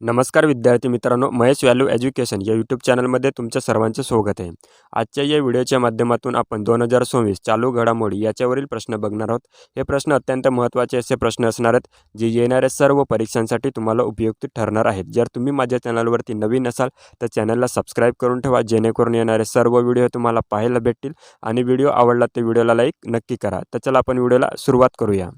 नमस्कार विद्यार्थी मित्रांनो, महेश व्हॅल्यू एज्युकेशन या यूट्यूब चॅनलमध्ये तुमच्या सर्वांचे स्वागत आहे. आजच्या या व्हिडिओच्या माध्यमातून आपण 2024 चालू घडामोडी याच्यावरील प्रश्न बघणार आहोत. हे प्रश्न अत्यंत महत्त्वाचे असे प्रश्न असणार आहेत, जे येणाऱ्या सर्व परीक्षांसाठी तुम्हाला उपयुक्त ठरणार आहेत. जर तुम्ही माझ्या चॅनलवरती नवीन असाल तर चॅनलला सबस्क्राईब करून ठेवा, जेणेकरून येणारे सर्व व्हिडिओ तुम्हाला पाहायला भेटतील. आणि व्हिडिओ आवडला तर व्हिडिओला लाईक नक्की करा. तर चला आपण व्हिडिओला सुरुवात करूया.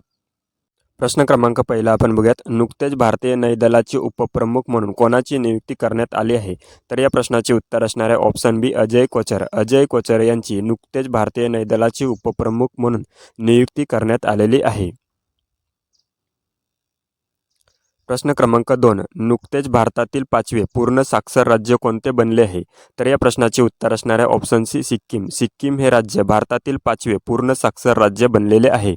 प्रश्न क्रमांक पहिला आपण बघूयात. नुकतेच भारतीय नौदलाचे उपप्रमुख म्हणून कोणाची नियुक्ती करण्यात आली आहे? तर या प्रश्नाचे उत्तर असणार आहे ऑप्शन बी, अजय कोचर. अजय कोचर यांची नुकतेच भारतीय नौदलाचे उपप्रमुख म्हणून नियुक्ती करण्यात आलेली आहे. प्रश्न क्रमांक 2. नुकतेच भारतातील 5वे पूर्ण साक्षर राज्य कोणते बनले आहे? तर या प्रश्नाचे उत्तर असणार आहे ऑप्शन सी, सिक्कीम. सिक्कीम हे राज्य भारतातील 5वे पूर्ण साक्षर राज्य बनलेले आहे.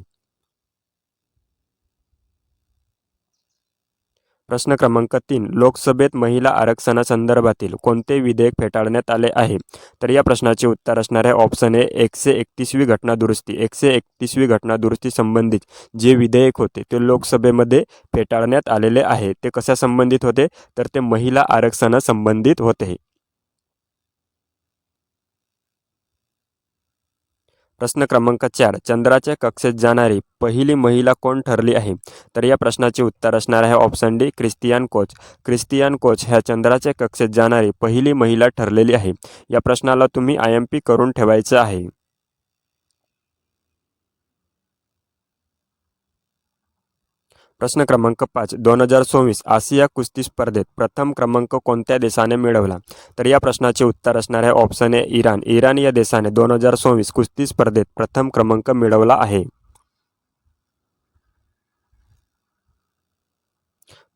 प्रश्न क्रमांक 3. लोकसभेत महिला आरक्षणासंदर्भातील कोणते विधेयक फेटाळण्यात आले आहे? तर या प्रश्नाचे उत्तर असणार आहे ऑप्शन ए, 131वी घटना दुरुस्ती. 131वी घटना दुरुस्ती संबंधित जे विधेयक होते ते लोकसभेमध्ये फेटाळण्यात आलेले आहे. ते कशा संबंधित होते? तर ते महिला आरक्षणासंबंधित होते. प्रश्न क्रमांक 4. चंद्राच्या कक्षेत जाणारी पहिली महिला कोण ठरली आहे? तर या प्रश्नाचे उत्तर असणार आहे option D, Christina Koch. Christina Koch ह्या चंद्राच्या कक्षेत जाणारी पहिली महिला ठरलेली आहे. या प्रश्नाला तुम्ही IMP करून ठेवायचं आहे. प्रश्न क्रमांक 5. 2024 आशिया कुस्ती स्पर्धेत प्रथम क्रमांक कोणत्या देशाने मिळवला? तर या प्रश्नाचे उत्तर असणार आहे ऑप्शन ए, इराण. इराण या देशाने 2024 कुस्ती स्पर्धेत प्रथम क्रमांक मिळवला आहे.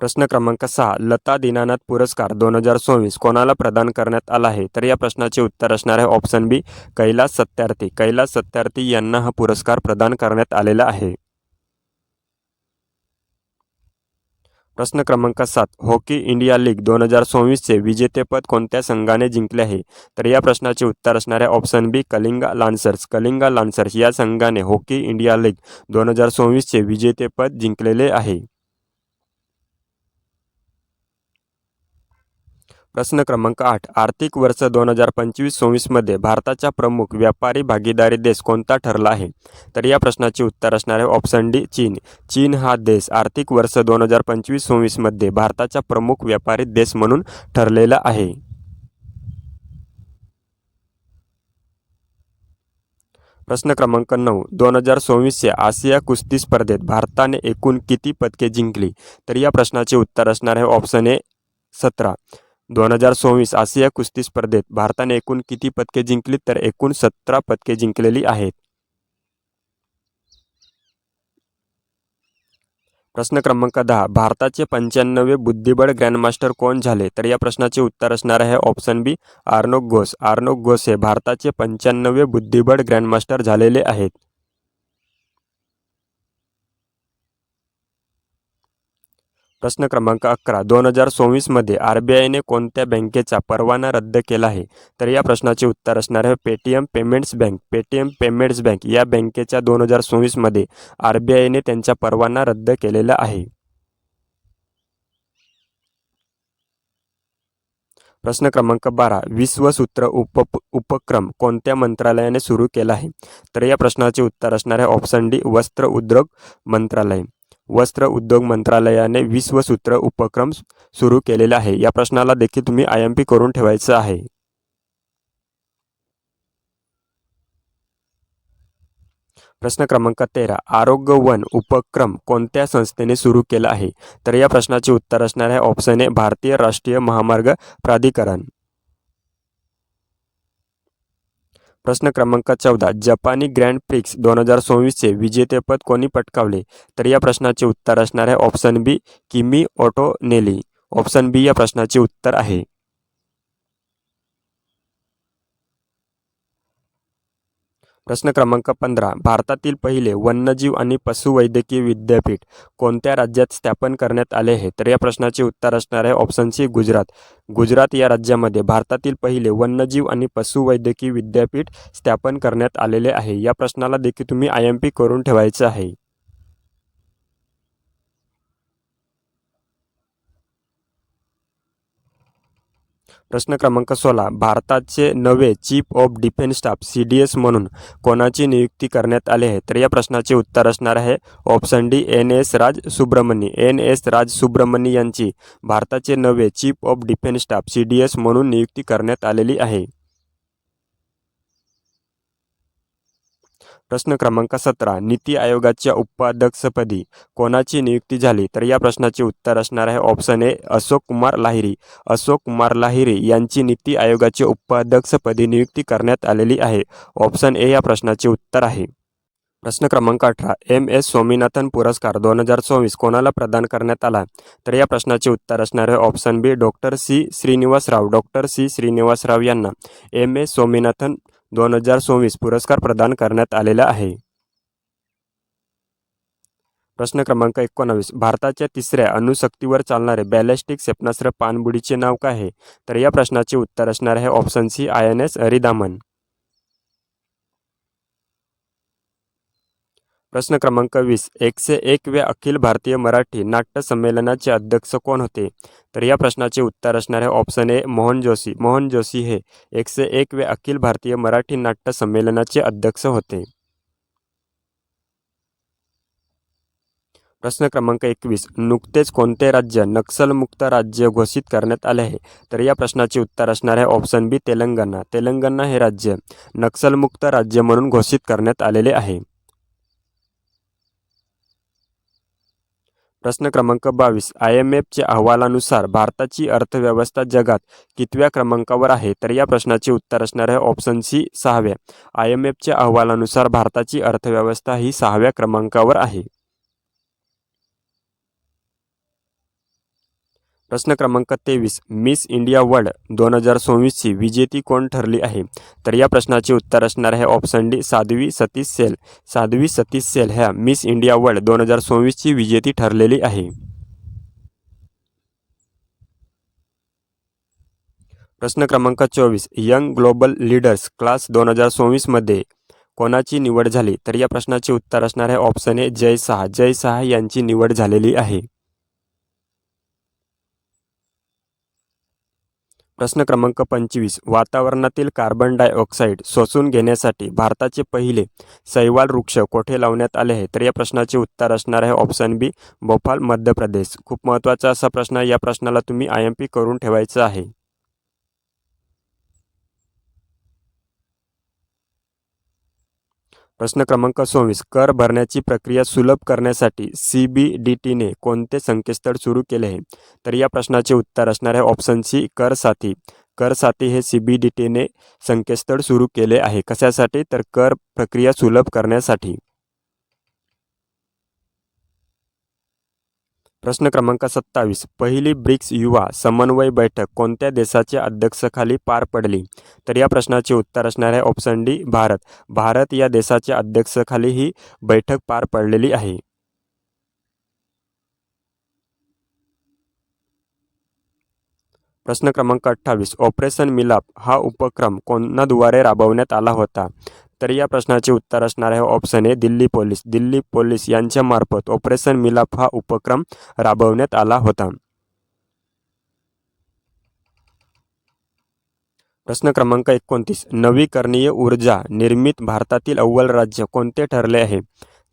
प्रश्न क्रमांक 6. लता दीनानाथ पुरस्कार 2024 कोणाला प्रदान करण्यात आला आहे? तर या प्रश्नाचे उत्तर असणार आहे ऑप्शन बी, कैलास सत्यार्थी. कैलास सत्यार्थी यांना हा पुरस्कार प्रदान करण्यात आलेला आहे. प्रश्न क्रमांक 7. हॉकी इंडिया लीग 2024चे विजेतेपद कोणत्या संघाने जिंकले आहे? तर या प्रश्नाचे उत्तर असणार आहे ऑप्शन बी, कलिंगा लान्सर्स. कलिंगा लान्सर्स या संघाने हॉकी इंडिया लीग 2024चे विजेतेपद जिंकलेले आहे. प्रश्न क्रमांक 8. आर्थिक वर्ष 2025-26 मध्ये भारताचा प्रमुख व्यापारी भागीदारी देश कोणता ठरला आहे? तर या प्रश्नाचे उत्तर असणार आहे ऑप्शन डी, चीन. चीन हा देश आर्थिक वर्ष 2025-26 मध्ये भारताचा प्रमुख व्यापारी देश म्हणून ठरलेला आहे. प्रश्न क्रमांक 9. 2024च्या आशिया कुस्ती स्पर्धेत भारताने एकूण किती पदके जिंकली? तर या प्रश्नाचे उत्तर असणार आहे ऑप्शन ए, 17. 2024 आशिया कुस्ती स्पर्धेत भारताने एकूण किती पदके जिंकली? तर एकूण 17 पदके जिंकलेली आहेत. प्रश्न क्रमांक 10. भारताचे 95वे बुद्धिबळ ग्रँडमास्टर कोण झाले? तर या प्रश्नाचे उत्तर असणार आहे ऑप्शन बी, आर्नोग घोष. आर्नोग घोष हे भारताचे 95वे बुद्धिबळ ग्रँडमास्टर झालेले आहेत. प्रश्न क्रमांक 11. 2024 मध्ये RBIने कोणत्या बँकेचा परवाना रद्द केला आहे? तर या प्रश्नाचे उत्तर असणार आहे Paytm payments bank. Paytm payments bank या बँकेच्या 2024 मध्ये RBIने त्यांचा परवाना रद्द केलेला आहे. प्रश्न क्रमांक 12. विश्वसूत्र उपक्रम कोणत्या मंत्रालयाने सुरू केला आहे? तर या प्रश्नाचे उत्तर असणार आहे ऑप्शन डी, वस्त्र उद्योग मंत्रालय. वस्त्र उद्योग मंत्रालयाने विश्वसूत्र उपक्रम सुरू केलेला आहे. या प्रश्नाला देखील तुम्ही IMP करून ठेवायचं आहे. प्रश्न क्रमांक 13. आरोग्य वन उपक्रम कोणत्या संस्थेने सुरू केला आहे? तर या प्रश्नाचे उत्तर असणार आहे ऑप्शन ए, भारतीय राष्ट्रीय महामार्ग प्राधिकरण. प्रश्न क्रमांक 14. जपानी ग्रँड प्रिक्स 2024चे विजेतेपद कोणी पटकावले? तर या प्रश्नाचे उत्तर असणार आहे ऑप्शन बी, किमी ऑटोनेली. ऑप्शन बी या प्रश्नाचे उत्तर आहे. प्रश्न क्रमांक 15. भारतातील पहिले वन्यजीव आणि पशुवैद्यकीय विद्यापीठ कोणत्या राज्यात स्थापन करण्यात आले आहे? तर या प्रश्नाचे उत्तर असणार आहे ऑप्शन सी, गुजरात. गुजरात या राज्यामध्ये भारतातील पहिले वन्यजीव आणि पशुवैद्यकीय विद्यापीठ स्थापन करण्यात आलेले आहे. या प्रश्नाला देखील तुम्ही IMP करून ठेवायचं आहे. प्रश्न क्रमांक 16, भारताचे नवे chief of defence staff CDS म्हणून कोणाची नियुक्ती करण्यात आली आहे? तर या प्रश्नाचे उत्तर असणार आहे ऑप्शन डी NS राज सुब्रमणी. NS राज सुब्रमणी यांची भारताचे नवे chief of defence staff CDS म्हणून नियुक्ती करण्यात आलेली आहे. प्रश्न क्रमांक 17, नीती आयोगाच्या उपाध्यक्षपदी कोणाची नियुक्ती झाली? तर या प्रश्नाचे उत्तर असणार आहे ऑप्शन ए अशोक कुमार लाहिरी. अशोक कुमार लाहिरी यांची नीती आयोगाच्या उपाध्यक्षपदी नियुक्ती करण्यात आलेली आहे. ऑप्शन ए या प्रश्नाचे उत्तर आहे. प्रश्न क्रमांक 18, MS स्वामीनाथन पुरस्कार 2024 कोणाला प्रदान करण्यात आला? तर या प्रश्नाचे उत्तर असणार आहे option B doctor C Srinivasarao. Doctor C Srinivasarao यांना MS स्वामीनाथन 2024 पुरस्कार प्रदान करण्यात आलेला आहे. प्रश्न क्रमांक 19, भारताच्या तिसऱ्या अणुशक्तीवर चालणारे बॅलिस्टिक क्षेपणास्त्र पाणबुडीचे नाव काय आहे? तर या प्रश्नाचे उत्तर असणार आहे ऑप्शन सी INS हरिदामन. प्रश्न क्रमांक 20, 101व्या अखिल भारतीय मराठी नाट्य संमेलनाचे अध्यक्ष कोण होते? तर या प्रश्नाचे उत्तर असणार आहे ऑप्शन ए मोहन जोशी. मोहन जोशी हे 101व्या अखिल भारतीय मराठी नाट्य संमेलनाचे अध्यक्ष होते. प्रश्न क्रमांक 21, नुकतेच कोणते राज्य नक्षलमुक्त राज्य घोषित करण्यात आले आहे? तर या प्रश्नाचे उत्तर असणार आहे ऑप्शन बी तेलंगणा. तेलंगणा हे राज्य नक्षलमुक्त राज्य म्हणून घोषित करण्यात आलेले आहे. प्रश्न क्रमांक 22, IMFच्या अहवालानुसार भारताची अर्थव्यवस्था जगात कितव्या क्रमांकावर आहे? तर या प्रश्नाचे उत्तर असणार आहे ऑप्शन सी 6व्या. IMFच्या अहवालानुसार भारताची अर्थव्यवस्था ही 6व्या क्रमांकावर आहे. प्रश्न क्रमांक 23, मिस इंडिया वर्ल्ड 2024ची विजेती कोण ठरली आहे? तर या प्रश्नाचे उत्तर असणार आहे ऑप्शन डी साध्वी सतीश सेल. साध्वी सतीश सेल ह्या मिस इंडिया वर्ल्ड 2024ची विजेती ठरलेली आहे. प्रश्न क्रमांक 24, यंग ग्लोबल लीडर्स क्लास 2024मध्ये कोणाची निवड झाली? तर या प्रश्नाचे उत्तर असणार आहे ऑप्शन ए जय शाह. जय शाह यांची निवड झालेली आहे. प्रश्न क्रमांक 25, वातावरणातील कार्बन डायऑक्साईड शोषून घेण्यासाठी भारताचे पहिले शैवाल वृक्ष कोठे लावण्यात आले आहे? तर या प्रश्नाचे उत्तर असणार आहे ऑप्शन बी भोपाळ मध्य प्रदेश. खूप महत्त्वाचा असा प्रश्न, या प्रश्नाला तुम्ही IMP करून ठेवायचं आहे. प्रश्न क्रमांक 26, कर भरण्याची प्रक्रिया सुलभ करण्यासाठी CBDTने कोणते संकेतस्थळ सुरू केले आहे? तर या प्रश्नाचे उत्तर असणार आहे ऑप्शन सी कर साथी. कर साथी हे CBDTने संकेतस्थळ सुरू केले आहे. कशासाठी? तर कर प्रक्रिया सुलभ करण्यासाठी. प्रश्न क्रमांक 27, पहिली ब्रिक्स युवा समन्वय बैठक कोणत्या देशाच्या अध्यक्षतेखाली पार पडली? तर या प्रश्नाचे उत्तर असणार आहे ऑप्शन डी भारत. भारत या देशाच्या अध्यक्षतेखाली ही बैठक पार पडलेली आहे. प्रश्न क्रमांक 28, ऑपरेशन मिलाप हा उपक्रम कोणाद्वारे राबवण्यात आला होता? तर या प्रश्नाचे उत्तर असणार आहे ऑप्शन ए दिल्ली पोलीस. दिल्ली पोलीस यांच्या मार्फत ऑपरेशन मिलाप हा उपक्रम राबवण्यात आला होता. प्रश्न क्रमांक 29, नवीकरणीय ऊर्जा निर्मित भारतातील अव्वल राज्य कोणते ठरले आहे?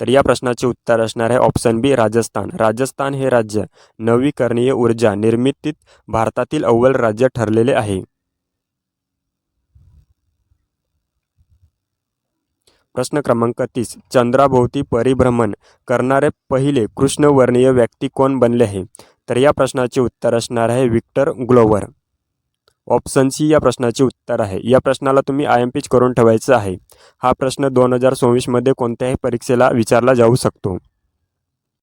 तर या प्रश्नाचे उत्तर असणार आहे ऑप्शन बी राजस्थान. राजस्थान हे राज्य नवीकरणीय ऊर्जा निर्मितीत भारतातील अव्वल राज्य ठरलेले आहे. प्रश्न क्रमांक 30, चंद्राभोवती परिभ्रमण करणारे पहिले कृष्णवर्णीय व्यक्ती कोण बनले आहे? तर या प्रश्नाचे उत्तर असणार आहे विक्टर ग्लोवर. ऑप्शन सी या प्रश्नाचे उत्तर आहे. या प्रश्नाला तुम्ही IMP करून ठेवायचं आहे. हा प्रश्न 2024मध्ये कोणत्याही परीक्षेला विचारला जाऊ शकतो.